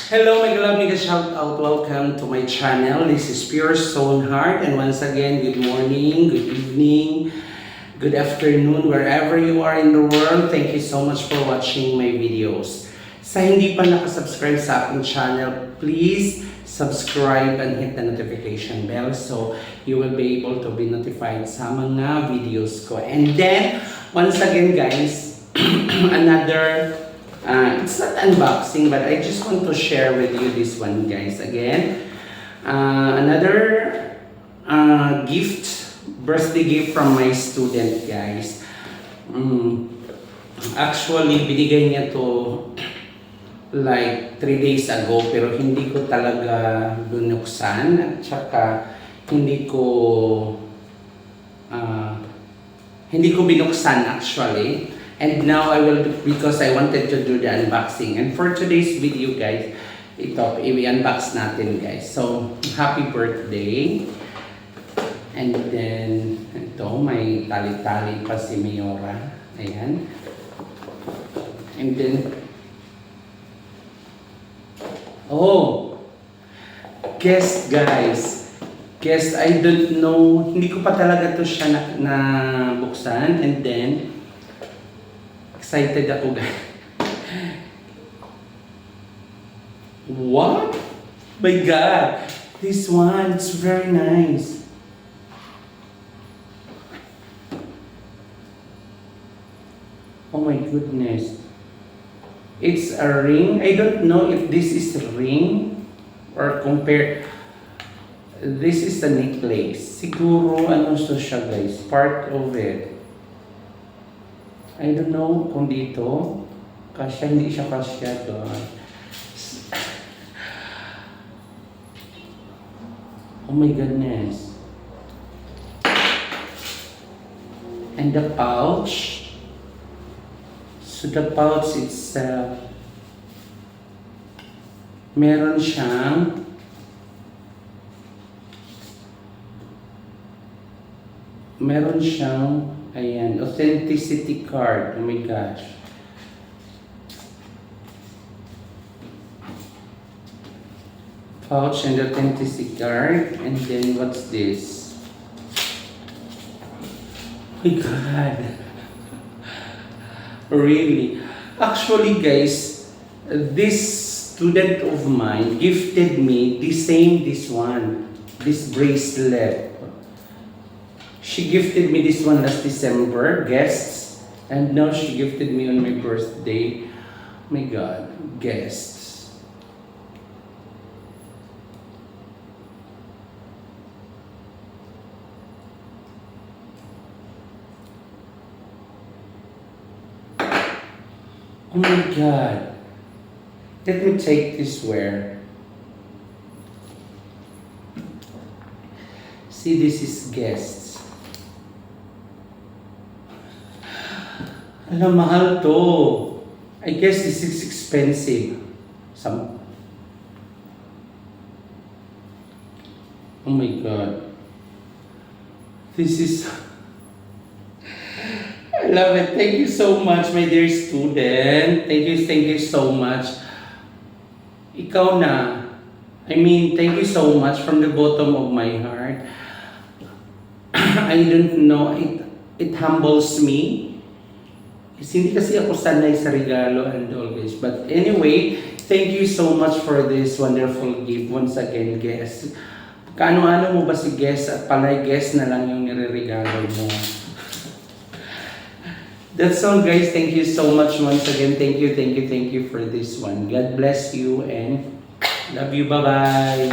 Hello, my love, mega shout out. Welcome to my channel. This is Pure Stone Heart, and once again, good morning, good evening, good afternoon, wherever you are in the world. Thank you so much for watching my videos. Sa hindi pa nakasubscribe sa aking channel, please subscribe and hit the notification bell so you will be able to be notified sa mga videos ko. And then, once again guys, another it's not unboxing, but I just want to share with you this one, guys. Again, another gift, birthday gift from my student, guys. Actually, binigay niya to like 3 days ago, pero hindi ko talaga binuksan at saka hindi ko binuksan actually. And now I will, because I wanted to do the unboxing. And for today's video guys, ito, i-unbox natin guys. So, happy birthday. And then, ito, may tali-tali pa si Mayora. Ayan. And then, oh, guess guys. Guess, I don't know, hindi ko pa talaga to siya na buksan. And then, excited ako guys. What? My God! This one, it's very nice. Oh my goodness. It's a ring. I don't know if this is a ring or compare. This is a necklace. Siguro ano siya guys, part of it. I don't know kung dito, kasya, hindi siya kasya doon. Oh my goodness. And the pouch. So the pouch itself, meron siyang ayan, authenticity card. Oh my gosh. Pouch and authenticity card. And then what's this? Oh my God. Really? Actually guys, this student of mine gifted me this one. This bracelet. She gifted me this one last December, guests, and now she gifted me on my birthday. Oh my God, guests. Oh my God. Let me take this where. See, this is guests. Alam, mahal to. I guess this is expensive. Oh my God. This is... I love it. Thank you so much, my dear student. Thank you so much. Ikaw na. I mean, thank you so much from the bottom of my heart. I don't know. It humbles me. Hindi kasi ako sanay sa regalo and all this. But anyway, thank you so much for this wonderful gift. Once again, guys. Kaano-ano mo ba si guest at palay guest na lang yung nire-regalo mo. That's all guys. Thank you so much once again. Thank you for this one. God bless you and love you. Bye-bye.